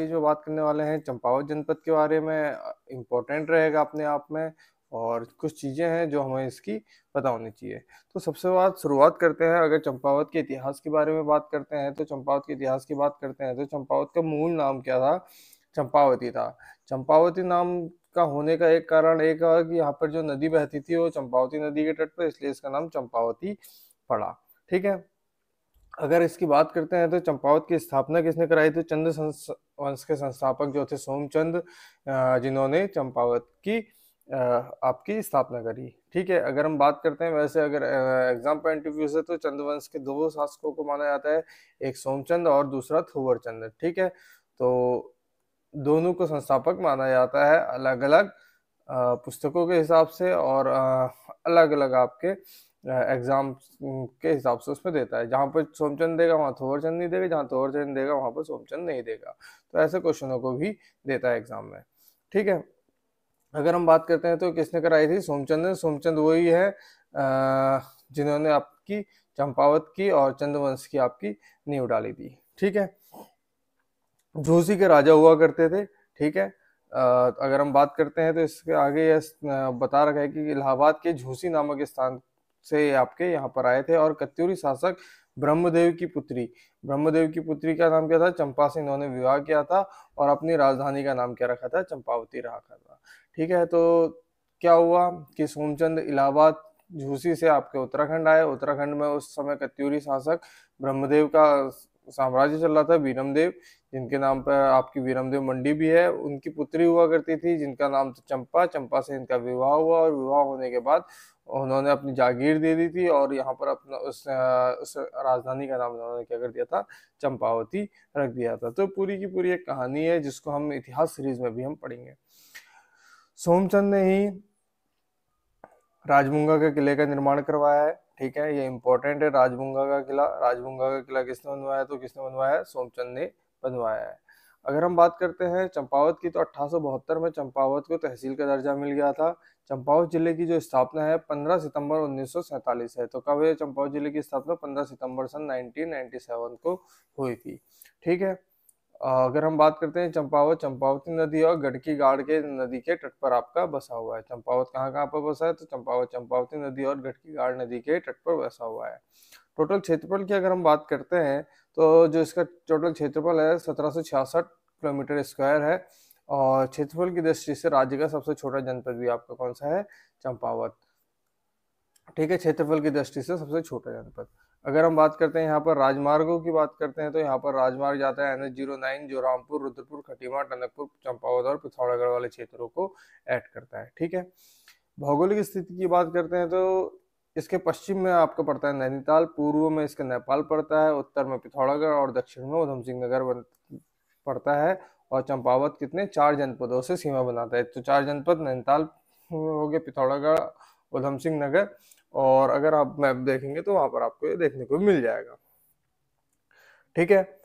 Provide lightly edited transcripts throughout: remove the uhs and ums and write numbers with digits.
Page में बात करने वाले हैं चंपावत जनपद के बारे में। इम्पोर्टेंट रहेगा अपने आप में, और कुछ चीज़ें हैं जो हमें इसकी पता होनी चाहिए। तो सबसे बात शुरुआत करते हैं, अगर चंपावत के इतिहास के बारे में बात करते हैं तो चंपावत के इतिहास की बात करते हैं तो चंपावत का मूल नाम क्या था? चंपावती था। चंपावती नाम का होने का एक कारण एक है कि यहाँ पर जो नदी बहती थी वो चंपावती नदी के तट पर, इसलिए इसका नाम चंपावती पड़ा। ठीक है। अगर इसकी बात करते हैं तो चंपावत की स्थापना किसने कराई थी? चंद वंश के संस्थापक जो थे सोमचंद, जिन्होंने चंपावत की आपकी स्थापना करी। ठीक है। अगर हम बात करते हैं, वैसे अगर एग्जाम पॉइंट ऑफ व्यू से तो चंद वंश के दो शासकों को माना जाता है, एक सोमचंद और दूसरा थोवर चंद। ठीक है। तो दोनों को संस्थापक माना जाता है, अलग अलग पुस्तकों के हिसाब से और अलग अलग आपके एग्जाम के हिसाब से उसमें देता है। जहां पर सोमचंद देगा वहां थोवरचंद नहीं देगा, जहां थोवरचंद देगा वहां पर सोमचंद नहीं देगा। तो ऐसे क्वेश्चनों को भी देता है एग्जाम में। ठीक है। अगर हम बात करते हैं तो किसने कराई थी? सोमचंद ने। सोमचंद वही है जिन्होंने आपकी चंपावत की और चंद्रवंश की आपकी नींव डाली थी। ठीक है। झूसी के राजा हुआ करते थे। ठीक है। अगर हम बात करते हैं तो इसके आगे यह बता रखा है कि इलाहाबाद के झूसी नामक स्थान से आपके यहाँ पर आए थे, और कत्यूरी शासक ब्रह्मदेव की पुत्री का नाम क्या था? चंपा से इन्होंने विवाह किया था, और अपनी राजधानी का नाम क्या रखा था? चंपावती रखा था। ठीक है। तो क्या हुआ कि सोमचंद इलाहाबाद झूसी से आपके उत्तराखंड आए। उत्तराखंड में उस समय कत्यूरी शासक ब्रह्मदेव का साम्राज्य चल रहा था, वीरमदेव, जिनके नाम पर आपकी वीरमदेव मंडी भी है। उनकी पुत्री हुआ करती थी जिनका नाम था चंपा। चंपा से इनका विवाह हुआ, और विवाह होने के बाद उन्होंने अपनी जागीर दे दी थी, और यहाँ पर अपना उस राजधानी का नाम उन्होंने क्या कर दिया था? चंपावती रख दिया था। तो पूरी की पूरी एक कहानी है जिसको हम इतिहास सीरीज में भी हम पढ़ेंगे। सोमचंद ने ही राजमुंगा के किले का निर्माण करवाया है। ठीक है। ये इंपॉर्टेंट है। राजमुंगा का किला किसने बनवाया? तो किसने बनवाया है? सोमचंद ने बनवाया है। अगर हम बात करते हैं चंपावत की, तो 1872 में चंपावत को तहसील का दर्जा मिल गया था। चंपावत जिले की जो स्थापना है 15 सितंबर 1947 है। तो कब है चंपावत जिले की स्थापना? 15 सितंबर सन 1997 को हुई थी। ठीक है। अगर हम बात करते हैं चंपावती नदी और गड़की गाड़ के नदी के तट पर आपका बसा हुआ है। चंपावत कहाँ कहाँ पर बसा है? तो चंपावती नदी और गड़की गाड़ नदी के तट पर बसा हुआ है। टोटल क्षेत्रफल की अगर हम बात करते हैं तो जो इसका टोटल क्षेत्रफल है 1766 किलोमीटर स्क्वायर है, और क्षेत्रफल की दृष्टि से राज्य का सबसे छोटा जनपद भी आपका कौन सा है? चंपावत। ठीक है। क्षेत्रफल की दृष्टि से सबसे छोटा जनपद। अगर हम बात करते हैं यहाँ पर राजमार्गों की बात करते हैं तो यहाँ पर राजमार्ग जाता है NH09, जो रामपुर, रुद्रपुर, खटीमा, टनकपुर, चंपावत और पिथौरागढ़ वाले क्षेत्रों को ऐड करता है। ठीक है। भौगोलिक स्थिति की बात करते हैं तो इसके पश्चिम में आपका पड़ता है नैनीताल, पूर्व में इसका नेपाल पड़ता है, उत्तर में पिथौरागढ़ और दक्षिण में उधम सिंह नगर पड़ता है। और चंपावत कितने? 4 जनपदों से सीमा बनाता है। तो 4 जनपद नैनीताल हो गए, पिथौरागढ़, उधम सिंह नगर, और अगर आप मैप देखेंगे तो वहां पर आपको ये देखने को मिल जाएगा। ठीक है।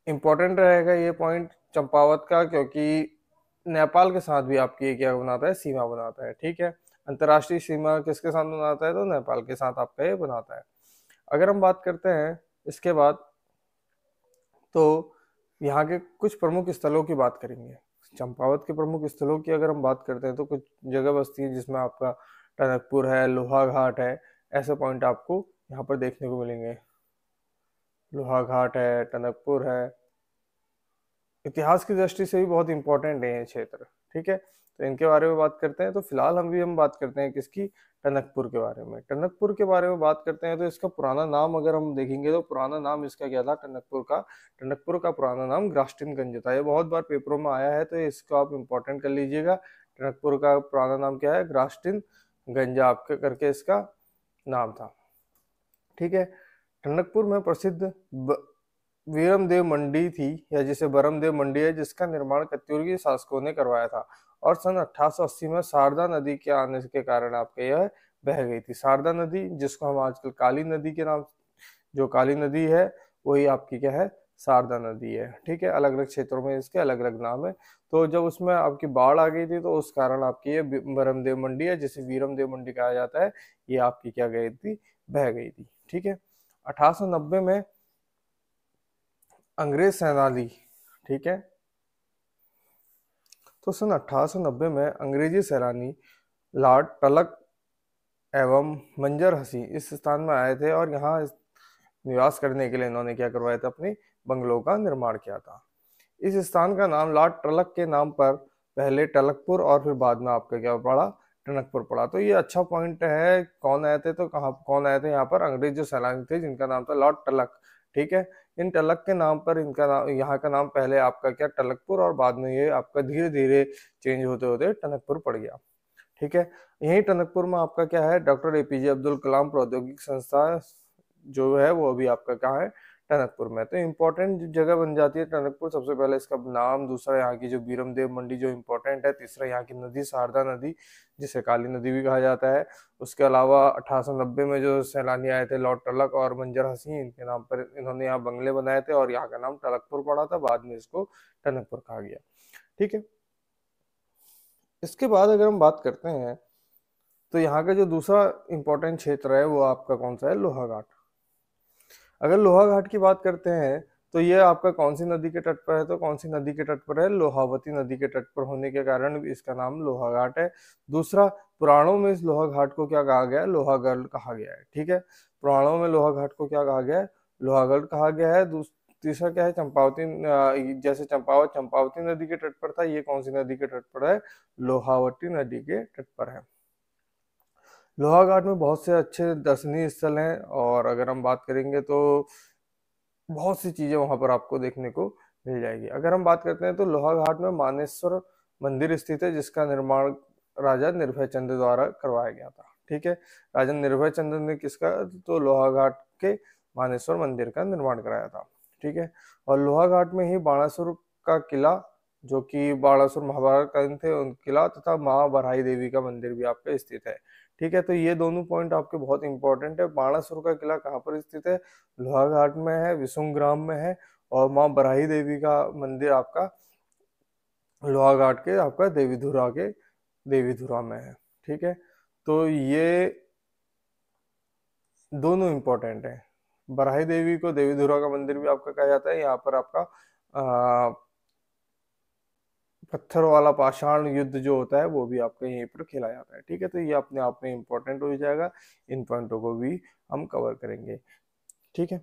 इंपॉर्टेंट रहेगा ये पॉइंट चंपावत का, क्योंकि नेपाल के साथ भी आपकी ये क्या बनाता है? सीमा बनाता है। ठीक है। अंतर्राष्ट्रीय सीमा किसके साथ बनाता है? तो नेपाल के साथ आपका ये बनाता है। अगर हम बात करते हैं इसके बाद, तो यहाँ के कुछ प्रमुख स्थलों की बात करेंगे। चंपावत के प्रमुख स्थलों की अगर हम बात करते हैं तो कुछ जगह बसती है जिसमें आपका टनकपुर है, लोहा घाट है, ऐसे पॉइंट आपको यहाँ पर देखने को मिलेंगे। लोहा घाट है, टनकपुर है। इतिहास की दृष्टि से भी बहुत इंपॉर्टेंट है ये क्षेत्र। ठीक है। तो इनके बारे में बात करते हैं। तो फिलहाल हम बात करते हैं किसकी? टनकपुर के बारे में। टनकपुर के बारे में बात करते हैं तो इसका पुराना नाम अगर हम देखेंगे तो पुराना नाम इसका क्या था? टनकपुर का पुराना नाम ग्रास्टिनगंज था। ये बहुत बार पेपरों में आया है, तो इसको आप इम्पोर्टेंट कर लीजिएगा। टनकपुर का पुराना नाम क्या है? ग्रास्टिनगंज आपके करके इसका नाम था। ठीक है। टनकपुर में प्रसिद्ध वीरमदेव मंडी थी, या जिसे बरमदेव मंडी है, जिसका निर्माण कत्यूर के शासकों ने करवाया था, और सन 1880 में शारदा नदी के आने के कारण आपके यह बह गई थी। शारदा नदी, जिसको हम आजकल काली नदी के नाम, जो काली नदी है वही आपकी क्या है? शारदा नदी है। ठीक है। अलग अलग क्षेत्रों में इसके अलग अलग नाम है। तो जब उसमें आपकी बाढ़ आ गई थी तो उस कारण आपकी ये बरमदेव मंडी है, जिसे वीरमदेव मंडी कहा जाता है, ये आपकी क्या गई थी? बह गई थी। ठीक है। 1890 में अंग्रेज सेनानी, ठीक है। तो सन 1890 में अंग्रेजी सैलानी लॉर्ड टलक एवं मंजर हसी इस स्थान में आए थे और यहाँ निवास करने के लिए इन्होंने क्या करवाया था, अपने बंगलों का निर्माण किया था। इस स्थान का नाम लॉर्ड टलक के नाम पर पहले टलकपुर और फिर बाद में आपका क्या पड़ा, टनकपुर पड़ा। तो ये अच्छा पॉइंट है। कौन आए थे, तो कहाँ कौन आए थे यहाँ पर, अंग्रेज जो सैलानी थे जिनका नाम था लॉर्ड टलक। ठीक है। इन टलक के नाम पर इनका नाम, यहाँ का नाम पहले आपका क्या टलकपुर और बाद में ये आपका धीरे धीरे चेंज होते होते टनकपुर पड़ गया। ठीक है। यही टनकपुर में आपका क्या है, डॉक्टर एपीजे अब्दुल कलाम प्रौद्योगिक संस्था जो है वो अभी आपका कहाँ है, टनकपुर में। तो इम्पोर्टेंट जगह बन जाती है टनकपुर। सबसे पहले इसका नाम, दूसरा यहाँ की जो बीरम देव मंडी जो इम्पोर्टेंट है, तीसरा यहाँ की नदी शारदा नदी जिसे काली नदी भी कहा जाता है। उसके अलावा 1890 में जो सैलानी आए थे लॉर्ड टलक और मंजर हसी, इनके नाम पर इन्होंने यहाँ बंगले बनाए थे और यहाँ का नाम टनकपुर पड़ा था, बाद में इसको टनकपुर कहा गया। ठीक है। इसके बाद अगर हम बात करते हैं तो यहाँ का जो दूसरा इंपॉर्टेंट क्षेत्र है वो आपका कौन सा है, लोहाघाट। अगर लोहाघाट की बात करते हैं तो ये आपका कौन सी नदी के तट पर है, तो कौन सी नदी के तट पर है, लोहावती नदी के तट पर होने के कारण इसका नाम लोहाघाट है। दूसरा, पुराणों में इस लोहाघाट को क्या कहा गया है, लोहागढ़ कहा गया है। ठीक है। पुराणों में लोहाघाट को क्या कहा गया है, लोहागढ़ कहा गया है। तीसरा क्या है, चंपावती, जैसे चंपावत चंपावती नदी के तट पर था, ये कौन सी नदी के तट पर है, लोहावती नदी के तट पर है। लोहाघाट में बहुत से अच्छे दर्शनीय स्थल हैं और अगर हम बात करेंगे तो बहुत सी चीजें वहां पर आपको देखने को मिल जाएगी। अगर हम बात करते हैं तो लोहाघाट में मानेश्वर मंदिर स्थित है जिसका निर्माण राजा निर्भय चंद द्वारा करवाया गया था। ठीक है। राजा निर्भय चंद ने किसका, तो लोहाघाट के मानेश्वर मंदिर का निर्माण कराया था। ठीक है। और लोहाघाट में ही बाणासुर का किला, जो कि बाणासुर महाभारत कालीन थे उन किला, तथा माँ बरहाई देवी का मंदिर भी आपका स्थित है। ठीक है। तो ये दोनों पॉइंट आपके बहुत इंपॉर्टेंट है। बाणासुर का किला कहाँ पर स्थित है, लोहाघाट में है, विशुंग्राम में है। और माँ बराही देवी का मंदिर आपका लोहाघाट के आपका देवीधुरा में है। ठीक है। तो ये दोनों इंपॉर्टेंट है। बराही देवी को देवीधुरा का मंदिर भी आपका कहा जाता है। यहाँ पर आपका पत्थर वाला पाषाण युद्ध जो होता है वो भी आपका यहीं पर खेला जाता है। ठीक है। तो ये अपने आप में इंपॉर्टेंट हो जाएगा, इन पॉइंटों को भी हम कवर करेंगे। ठीक है।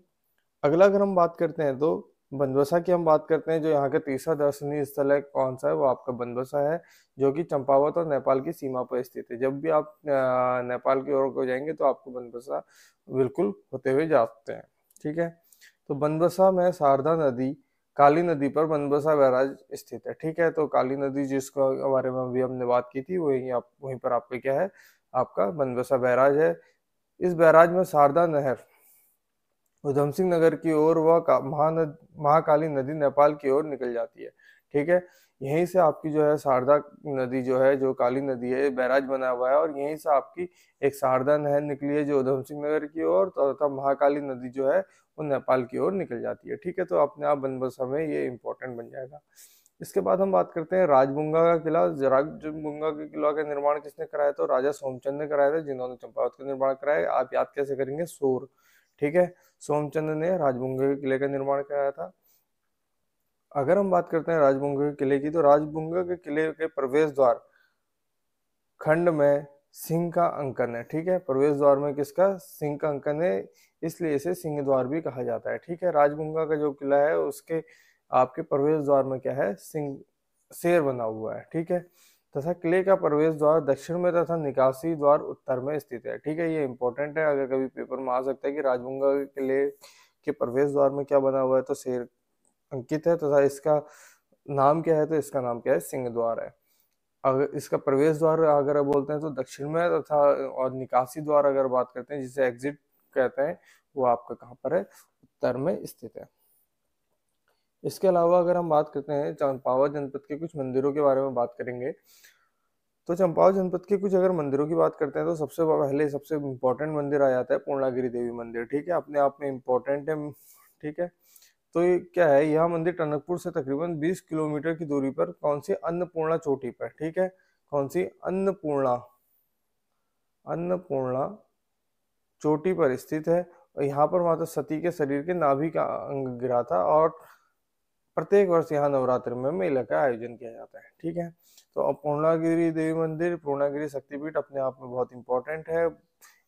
अगला अगर हम बात करते हैं तो बनबसा की हम बात करते हैं। जो यहाँ का तीसरा दर्शनीय स्थल है कौन सा है, वो आपका बनबसा है, जो कि चंपावत और नेपाल की सीमा पर स्थित है। जब भी आप नेपाल की ओर को जाएंगे तो आपको बनबसा बिल्कुल होते हुए जा सकते हैं। ठीक है। तो बनबसा में शारदा नदी, काली नदी पर बनबसा बैराज स्थित है। ठीक है। तो काली नदी जिसके बारे में अभी हमने बात की थी वहीं पर आपका क्या है, आपका बनबसा बैराज है। इस बैराज में शारदा नहर उधम सिंह नगर की ओर व महाकाली नदी नेपाल की ओर निकल जाती है। ठीक है। यहीं से आपकी जो है शारदा नदी जो है, जो काली नदी है, बैराज बना हुआ है और यहीं से आपकी एक शारदा नहर निकली है जो उधम सिंह नगर की ओर, तथा महाकाली नदी जो है वो नेपाल की ओर निकल जाती है। ठीक है। तो अपने आप बनबसा में ये इंपॉर्टेंट बन जाएगा। इसके बाद हम बात करते हैं राजबुंगा का किला। राजबुंगा के किला का निर्माण किसने कराया, तो राजा सोमचंद ने कराया था, जिन्होंने चंपावत का निर्माण कराया। आप याद कैसे करेंगे, सूर। ठीक है। सोमचंद ने राजबुंगा के किले का निर्माण कराया था। अगर हम बात करते हैं राजबुंगा के किले की, तो राजबुंगा के किले के प्रवेश द्वार खंड में सिंह का अंकन है। ठीक है। प्रवेश द्वार में किसका, सिंह का अंकन है, इसलिए इसे सिंह द्वार भी कहा जाता है। ठीक है। राजबुंगा का जो किला है उसके आपके प्रवेश द्वार में क्या है, सिंह शेर बना हुआ है। ठीक है। तथा किले का प्रवेश द्वार दक्षिण में तथा निकासी द्वार उत्तर में स्थित है। ठीक है। ये इंपॉर्टेंट है, अगर कभी पेपर में आ सकता है कि राजबुंगा के किले के प्रवेश द्वार में क्या बना हुआ है, तो शेर अंकित है, तथा इसका नाम क्या है, तो इसका नाम क्या है, सिंह द्वार है। अगर इसका प्रवेश द्वार अगर बोलते हैं तो दक्षिण में, तथा और निकासी द्वार अगर बात करते हैं जिसे एग्जिट कहते हैं, वो आपका कहाँ पर है, उत्तर में स्थित है। इसके अलावा अगर हम बात करते हैं चंपावत जनपद के कुछ मंदिरों के बारे में बात करेंगे, तो चंपावत जनपद के कुछ अगर मंदिरों की बात करते हैं तो सबसे पहले सबसे इम्पोर्टेंट मंदिर आ जाता है पूर्णागिरि देवी मंदिर। ठीक है। अपने आप में इम्पोर्टेंट है। ठीक है। तो ये क्या है, यह मंदिर टनकपुर से तकरीबन 20 किलोमीटर की दूरी पर कौन सी अन्नपूर्णा चोटी पर, ठीक है, कौन सी अन्नपूर्णा अन्नपूर्णा चोटी पर स्थित है। और यहाँ पर माता सती के शरीर के नाभि का अंग गिरा था और प्रत्येक वर्ष यहाँ नवरात्र में मेले का आयोजन किया जाता है। ठीक है, तो अब पूर्णागिरि देवी मंदिर, पूर्णागिरि शक्तिपीठ अपने आप में बहुत इंपॉर्टेंट है।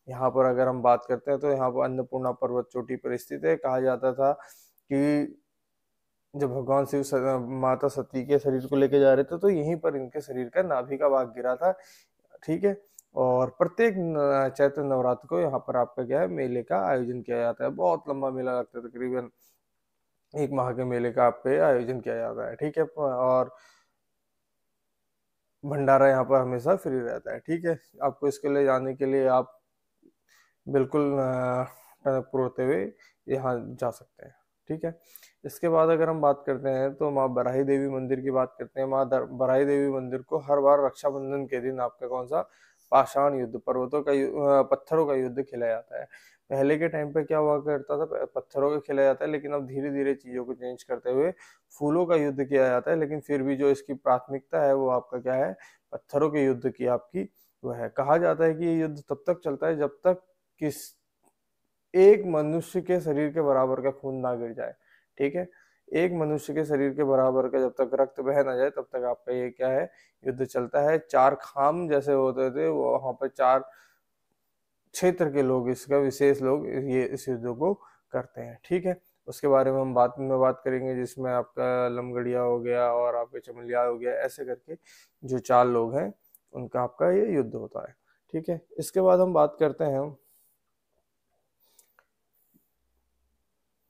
यहाँ पर अगर हम बात करते हैं तो यहाँ पर अन्नपूर्णा पर्वत चोटी पर स्थित है। कहा जाता था कि जब भगवान शिव माता सती के शरीर को लेके जा रहे थे तो यहीं पर इनके शरीर का नाभि का भाग गिरा था। ठीक है, और प्रत्येक चैत्र नवरात्र को यहाँ पर आपका क्या है, मेले का आयोजन किया जाता है। बहुत लंबा मेला लगता है, तकरीबन 1 माह के मेले का आपके आयोजन किया जाता है। ठीक है, और भंडारा यहाँ पर हमेशा फ्री रहता है। ठीक है, आपको इसके लिए जाने के लिए आप बिल्कुल टनकपुर होते हुए यहाँ जा सकते हैं। ठीक है, इसके बाद अगर हम बात करते हैं तो माँ बराही देवी मंदिर की बात करते हैं। माँ बराही देवी मंदिर को हर बार रक्षाबंधन के दिन आपका कौन सा पाषाण युद्ध, पर्वतों का पत्थरों का युद्ध खेला जाता है। पहले के टाइम पे क्या हुआ करता था, पत्थरों का खेला जाता है, लेकिन अब धीरे धीरे चीजों को चेंज करते हुए फूलों का युद्ध किया जाता है। लेकिन फिर भी जो इसकी प्राथमिकता है वो आपका क्या है, पत्थरों के युद्ध की आपकी वह है। कहा जाता है कि ये युद्ध तब तक चलता है जब तक किस एक मनुष्य के शरीर के बराबर का खून ना गिर जाए। ठीक है, एक मनुष्य के शरीर के बराबर का जब तक रक्त बह ना जाए तब तक आपका ये क्या है, युद्ध चलता है। 4 खाम जैसे होते थे, वो वहां पर 4 क्षेत्र के लोग, इसका विशेष लोग ये इस युद्ध को करते हैं। ठीक है, उसके बारे में हम बाद में बात करेंगे, जिसमें आपका लमगड़िया हो गया और आपके चमलिया हो गया, ऐसे करके जो 4 लोग हैं उनका आपका ये युद्ध होता है। ठीक है, इसके बाद हम बात करते हैं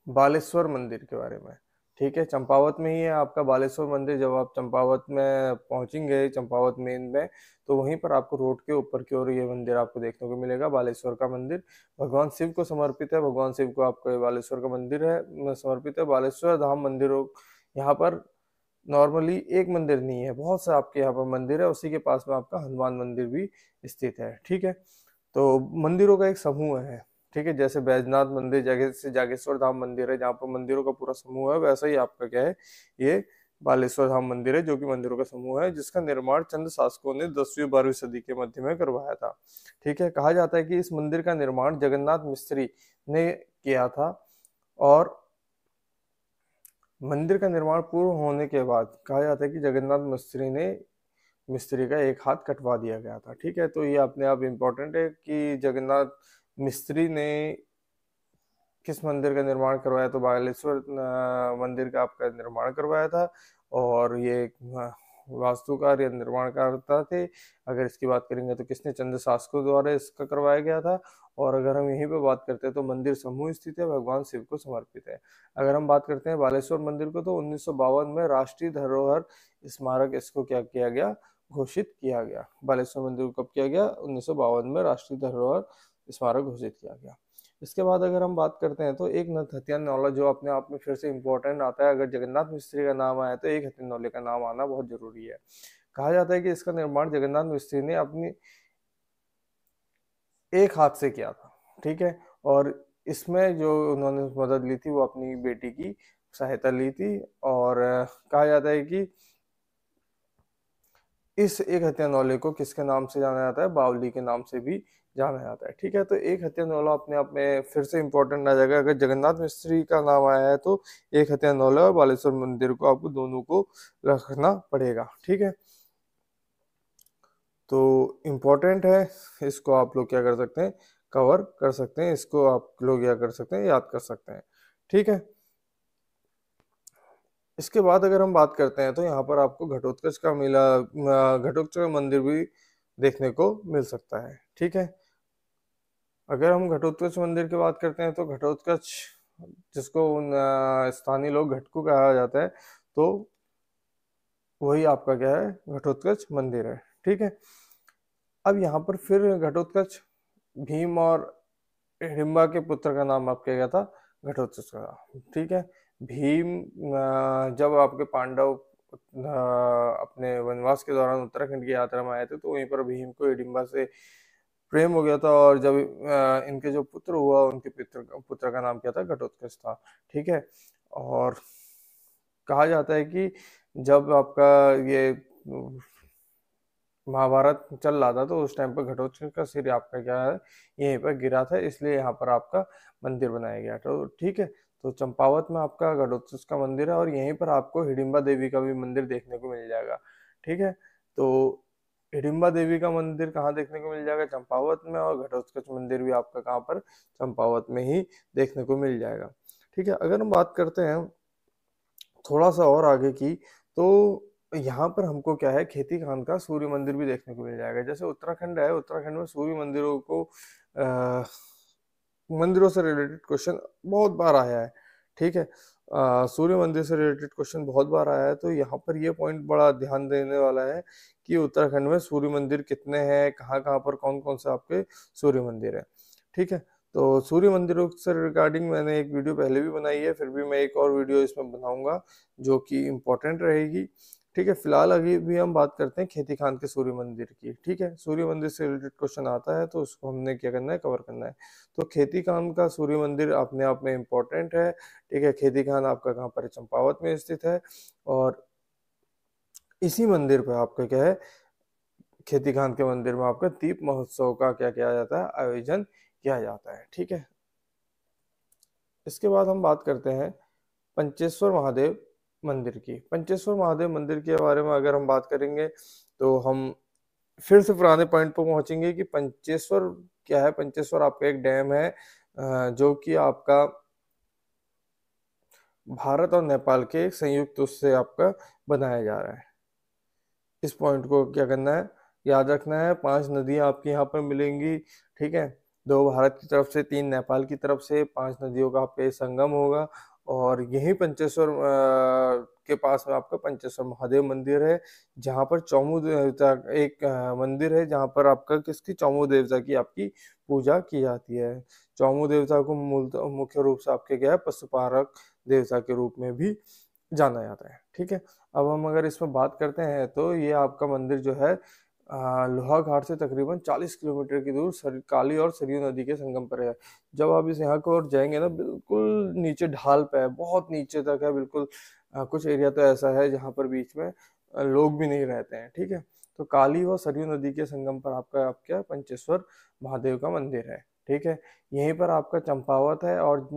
बालेश्वर मंदिर के बारे में। ठीक है, चंपावत में ही है आपका बालेश्वर मंदिर। जब आप चंपावत में पहुंचेंगे, चंपावत मेन में, तो वहीं पर आपको रोड के ऊपर की ओर ये मंदिर आपको देखने को मिलेगा, बालेश्वर का मंदिर। भगवान शिव को समर्पित है, भगवान शिव को आपको ये बालेश्वर का मंदिर है समर्पित है। बालेश्वर धाम मंदिरों, यहाँ पर नॉर्मली एक मंदिर नहीं है, बहुत से आपके यहाँ पर मंदिर है। उसी के पास में आपका हनुमान मंदिर भी स्थित है। ठीक है, तो मंदिरों का एक समूह है। ठीक है, जैसे बैजनाथ मंदिर, जैसे जागेश्वर धाम मंदिर है जहाँ पर मंदिरों का पूरा समूह है, वैसा ही आपका क्या है, ये बालेश्वर धाम मंदिर है जो कि मंदिरों का समूह है, जिसका निर्माण चंद शासकों ने 10वीं-12वीं सदी के मध्य में करवाया था। ठीक है, कहा जाता है कि इस मंदिर का निर्माण जगन्नाथ मिस्त्री ने किया था, और मंदिर का निर्माण पूर्ण होने के बाद कहा जाता है कि जगन्नाथ मिस्त्री का एक हाथ कटवा दिया गया था। ठीक है, तो ये अपने आप इम्पोर्टेंट है कि जगन्नाथ मिस्त्री ने किस मंदिर का निर्माण करवाया, तो बालेश्वर मंदिर का आपका निर्माण करवाया था। और ये वास्तुकार या निर्माणकर्ता थे। अगर इसकी बात करेंगे तो किसने, चंद शासकों द्वारा इसका करवाया गया था। और अगर हम यहीं पे बात करते हैं तो मंदिर समूह स्थित है, भगवान शिव को समर्पित है। अगर हम बात करते हैं बालेश्वर मंदिर को, तो 1952 में राष्ट्रीय धरोहर स्मारक इसको क्या किया गया, घोषित किया गया। बालेश्वर मंदिर को कब किया गया, 1952 में राष्ट्रीय धरोहर स्मारक घोषित किया गया। इसके बाद अगर हम बात करते हैं तो एक नथ हत्या नौला, जो अपने आप में फिर से इम्पोर्टेंट आता है। अगर जगन्नाथ मिस्त्री का नाम आया तो एक हत्या नौले का नाम आना बहुत जरूरी है। कहा जाता है कि इसका निर्माण जगन्नाथ मिस्त्री ने अपनी एक हाथ से किया था। ठीक है, और इसमें जो उन्होंने मदद ली थी वो अपनी बेटी की सहायता ली थी। और कहा जाता है कि इस एक हत्या नौले को किसके नाम से जाना जाता है, बावली के नाम से भी जाना जाता है। ठीक है, तो एक हत्या नौला अपने आप में फिर से इंपॉर्टेंट आ जाएगा। अगर जगन्नाथ मिस्त्री का नाम आया है तो एक हत्या नौला और बालेश्वर मंदिर को आपको दोनों को रखना पड़ेगा। ठीक है, तो इम्पोर्टेंट है, इसको आप लोग क्या कर सकते हैं, कवर कर सकते हैं, इसको आप लोग क्या कर सकते हैं, याद कर सकते हैं। ठीक है, इसके बाद अगर हम बात करते हैं तो यहाँ पर आपको घटोत्कच का मेला, घटोत्कच का मंदिर भी देखने को मिल सकता है। ठीक है, अगर हम घटोत्कच मंदिर की बात करते हैं तो घटोत्कच, जिसको स्थानीय लोग घटकू कहा जाता है, तो वही आपका क्या है, घटोत्कच मंदिर है। ठीक है, अब यहाँ पर फिर घटोत्कच भीम और हिडिंबा के पुत्र का नाम आपका क्या था, घटोत्कच का। ठीक है, भीम जब आपके पांडव अपने वनवास के दौरान उत्तराखंड की यात्रा में आए थे, तो वहीं पर भीम को हिडिंबा से प्रेम हो गया था। और जब इनके जो पुत्र हुआ, उनके पुत्र का नाम क्या था, घटोत्कच था। ठीक है, और कहा जाता है कि जब आपका ये महाभारत चल रहा था तो उस टाइम पर घटोत्कच का सिर आपका क्या है, यहीं पर गिरा था, इसलिए यहाँ पर आपका मंदिर बनाया गया। तो ठीक है, तो चंपावत में आपका घटोत्कच का मंदिर है और यहीं पर आपको हिडिंबा देवी का भी मंदिर देखने को मिल जाएगा। ठीक है, तो हिडिंबा देवी का मंदिर कहाँ देखने को मिल जाएगा? चंपावत में, और घटोत्कच मंदिर भी आपका कहाँ पर? चंपावत में ही देखने को मिल जाएगा। ठीक है, अगर हम बात करते हैं थोड़ा सा और आगे की, तो यहाँ पर हमको क्या है, खेती खान का सूर्य मंदिर भी देखने को मिल जाएगा। जैसे उत्तराखंड है, उत्तराखंड में सूर्य मंदिरों को मंदिरों से रिलेटेड क्वेश्चन बहुत बार आया है। ठीक है, सूर्य मंदिर से रिलेटेड क्वेश्चन बहुत बार आया है, तो यहाँ पर ये पॉइंट बड़ा ध्यान देने वाला है कि उत्तराखंड में सूर्य मंदिर कितने हैं, कहाँ कहाँ पर कौन कौन से आपके सूर्य मंदिर है। ठीक है, तो सूर्य मंदिरों से रिगार्डिंग मैंने एक वीडियो पहले भी बनाई है, फिर भी मैं एक और वीडियो इसमें बनाऊंगा जो कि इम्पोर्टेंट रहेगी। ठीक है, फिलहाल अभी भी हम बात करते हैं खेती खान के सूर्य मंदिर की। ठीक है, सूर्य मंदिर से रिलेटेड क्वेश्चन आता है तो उसको हमने क्या करना है, कवर करना है। तो खेती खान का सूर्य मंदिर अपने आप में इम्पोर्टेंट है। ठीक है, खेती खान आपका कहाँ पर है? चंपावत में स्थित है। और इसी मंदिर पे आपका क्या है, खेती खान के मंदिर में आपका दीप महोत्सव का क्या किया जाता है, आयोजन किया जाता है। ठीक है, इसके बाद हम बात करते हैं पंचेश्वर महादेव मंदिर की। पंचेश्वर महादेव मंदिर के बारे में अगर हम बात करेंगे तो हम फिर से पुराने पॉइंट पर पहुंचेंगे कि पंचेश्वर क्या है। पंचेश्वर आपका एक डैम है जो कि आपका भारत और नेपाल के एक संयुक्त उससे आपका बनाया जा रहा है। इस पॉइंट को क्या करना है, याद रखना है। 5 नदियां आपकी यहाँ पर मिलेंगी। ठीक है, 2 भारत की तरफ से, 3 नेपाल की तरफ से, 5 नदियों का आपका संगम होगा। और यही पंचेश्वर के पास में आपका पंचेश्वर महादेव मंदिर है, जहाँ पर चौमू देवता एक मंदिर है, जहाँ पर आपका किसकी, चौमू देवता की आपकी पूजा की जाती है। चौमू देवता को मुख्य रूप से आपके क्या है, पशुपारक देवता के रूप में भी जाना जाता है। ठीक है, अब हम अगर इसमें बात करते हैं तो ये आपका मंदिर जो है लोहाघाट से तकरीबन 40 किलोमीटर की दूर काली और सरयू नदी के संगम पर है। जब आप इस यहाँ को और जाएंगे ना, बिल्कुल नीचे ढाल पे है, बहुत नीचे तक है बिल्कुल। कुछ एरिया तो ऐसा है जहाँ पर बीच में लोग भी नहीं रहते हैं। ठीक है, तो काली व सरयू नदी के संगम पर आपका पंचेश्वर महादेव का मंदिर है। ठीक है, यहीं पर आपका चंपावत है। और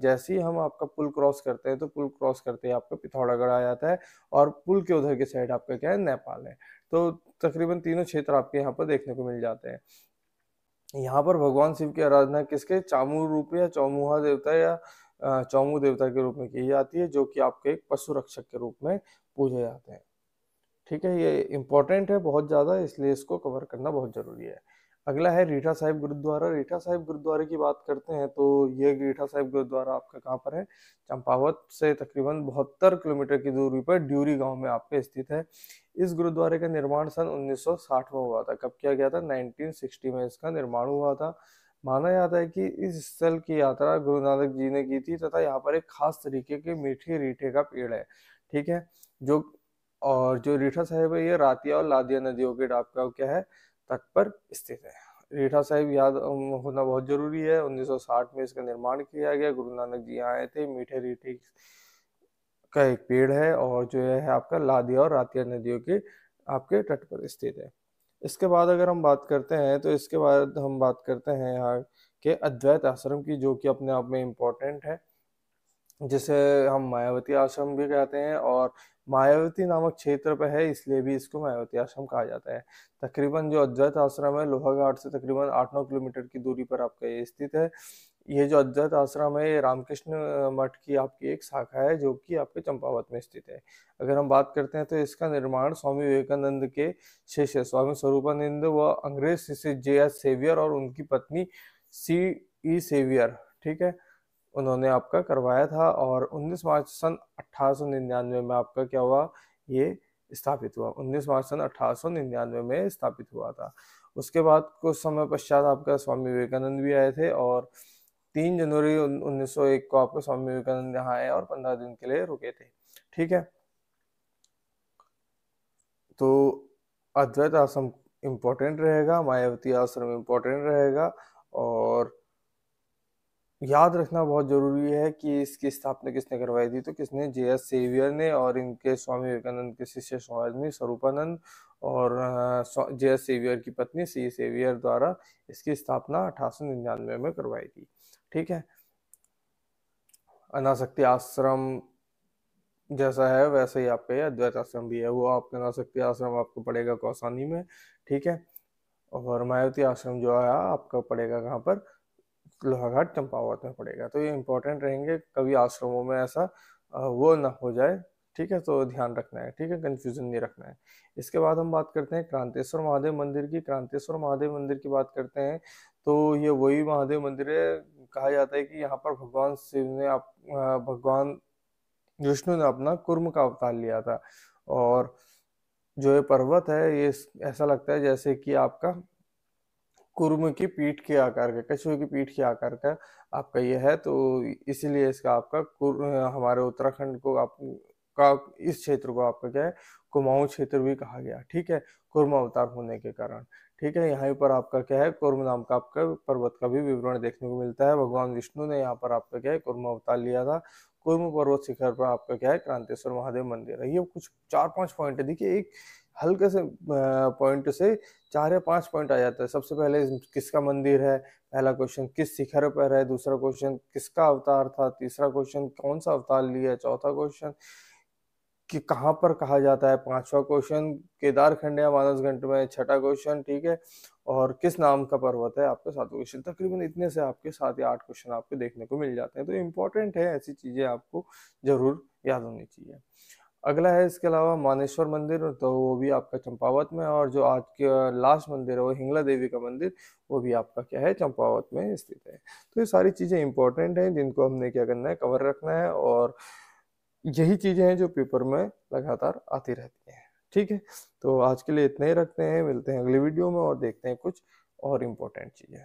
जैसे ही हम आपका पुल क्रॉस करते हैं तो पुल क्रॉस करते ही आपका पिथौरागढ़ आ जाता है, और पुल के उधर की साइड आपका क्या है, नेपाल है। तो तकरीबन तीनों क्षेत्र आपके यहाँ पर देखने को मिल जाते हैं। यहाँ पर भगवान शिव की आराधना किसके, चामू रूप या चौमुहा देवता या चौमू देवता के रूप में की जाती है, जो कि आपके एक पशु रक्षक के रूप में पूजे जाते हैं। ठीक है, ये इंपॉर्टेंट है बहुत ज़्यादा, इसलिए इसको कवर करना बहुत ज़रूरी है। अगला है रीठा साहिब गुरुद्वारा। रीठा साहिब गुरुद्वारे की बात करते हैं तो ये रीठा साहिब गुरुद्वारा आपका कहाँ पर है, चंपावत से तकरीबन 72 किलोमीटर की दूरी पर ड्यूरी गांव में आपके स्थित है। इस गुरुद्वारे का निर्माण सन 1960 में हुआ था। कब किया गया था? 1960 में इसका निर्माण हुआ था। माना जाता है कि इस स्थल की यात्रा गुरु नानक जी ने की थी, तथा यहाँ पर एक खास तरीके के मीठे रीठे का पेड़ है। ठीक है, जो और जो रीठा साहिब है ये रातिया और लादिया नदियों के डाब का क्या है, तट पर स्थित है। रीठा साहिब याद होना बहुत जरूरी है। 1960 में इसका निर्माण किया गया, गुरु नानक जी यहाँ आए थे। मीठे रीठे का एक पेड़ है और जो है आपका लादिया और रातिया नदियों के आपके तट पर स्थित है। इसके बाद अगर हम बात करते हैं तो इसके बाद हम बात करते हैं यहाँ के अद्वैत आश्रम की, जो कि अपने आप में इम्पोर्टेंट है, जिसे हम मायावती आश्रम भी कहते हैं। और मायावती नामक क्षेत्र पर है, इसलिए भी इसको मायावती आश्रम कहा जाता है। तकरीबन जो अद्वैत आश्रम है, लोहाघाट से तकरीबन 8-9 किलोमीटर की दूरी पर आपका ये स्थित है। ये जो अद्वैत आश्रम है, ये रामकृष्ण मठ की आपकी एक शाखा है, जो कि आपके चंपावत में स्थित है। अगर हम बात करते हैं तो इसका निर्माण स्वामी विवेकानंद के शिष्य स्वामी स्वरूपानंद व अंग्रेज शिष्य J.S. सेवियर और उनकी पत्नी C.E. सेवियर, ठीक है, उन्होंने आपका करवाया था। और 19 मार्च सन 1899 में आपका क्या हुआ, ये स्थापित हुआ। 19 मार्च सन 1899 में स्थापित हुआ था। उसके बाद कुछ समय पश्चात आपका स्वामी विवेकानंद भी आए थे, और 3 जनवरी 1901 को आपको स्वामी विवेकानंद यहाँ आए और 15 दिन के लिए रुके थे। ठीक है, तो अद्वैत आश्रम इम्पोर्टेंट रहेगा, मायावती आश्रम इम्पोर्टेंट रहेगा। और याद रखना बहुत जरूरी है कि इसकी स्थापना किसने करवाई थी, तो किसने, J.S. सेवियर ने, और इनके स्वामी विवेकानंद के शिष्य स्वामी स्वरूपानंद और J.S. सेवियर की पत्नी C. सेवियर द्वारा इसकी स्थापना 1899 में करवाई थी। ठीक है, अनासक्ति आश्रम जैसा है वैसे ही आपका ये अद्वैत आश्रम भी है। वो आपका अनासक्ति आश्रम आपको पड़ेगा कौसानी में, ठीक है। और मायावती आश्रम जो है आपका पड़ेगा कहाँ पर, लोहाघाट चंपावत में पड़ेगा। तो ये इंपॉर्टेंट रहेंगे, कभी आश्रमों में ऐसा वो ना हो जाए, ठीक है। तो ध्यान रखना है, ठीक है, कंफ्यूजन नहीं रखना है। इसके बाद हम बात करते हैं क्रांतेश्वर महादेव मंदिर की। क्रांतेश्वर महादेव मंदिर की बात करते हैं तो ये वही महादेव मंदिर है, कहा जाता है कि यहाँ पर भगवान शिव ने भगवान विष्णु ने अपना कुर्म का अवतार लिया था। और जो ये पर्वत है ये ऐसा लगता है जैसे कि आपका कुर्म की पीठ के आकार का, कछुए की पीठ के आकार का आपका ये है। तो इसीलिए इसका आपका हमारे उत्तराखंड को आप का इस क्षेत्र को आपका क्या है, कुमाऊं क्षेत्र भी कहा गया, ठीक है, कुर्म अवतार होने के कारण, ठीक है। यहाँ पर आपका क्या है, कुर्म नाम का आपका पर्वत का भी विवरण देखने को मिलता है। भगवान विष्णु ने यहाँ पर आपका क्या है, कुर्म अवतार लिया था। कुर्म पर्वत शिखर पर आपका क्या है, क्रांतेश्वर महादेव मंदिर है। ये कुछ 4-5 पॉइंट है, देखिए एक हल्के से पॉइंट से 4 या 5 पॉइंट आ जाता है। सबसे पहले किसका मंदिर है, पहला क्वेश्चन किस शिखर पर है, दूसरा क्वेश्चन किसका अवतार था, तीसरा क्वेश्चन कौन सा अवतार लिया, चौथा क्वेश्चन कि कहाँ पर कहा जाता है, पांचवा क्वेश्चन केदार खंड या मानसगंज में, छठा क्वेश्चन, ठीक है, और किस नाम का पर्वत है आपका, सातवां क्वेश्चन। तकरीबन इतने से आपके 7 या 8 क्वेश्चन आपके देखने को मिल जाते हैं। तो इम्पोर्टेंट है, ऐसी चीजें आपको जरूर याद होनी चाहिए। अगला है इसके अलावा मानेश्वर मंदिर, तो वो भी आपका चंपावत में है। और जो आज के लास्ट मंदिर है वो हिंगला देवी का मंदिर, वो भी आपका क्या है, चंपावत में स्थित है। तो ये सारी चीजें इंपॉर्टेंट हैं जिनको हमने क्या करना है, कवर रखना है। और यही चीजें हैं जो पेपर में लगातार आती रहती हैं, ठीक है। तो आज के लिए इतना ही रखते हैं, मिलते हैं अगले वीडियो में और देखते हैं कुछ और इम्पोर्टेंट चीजें।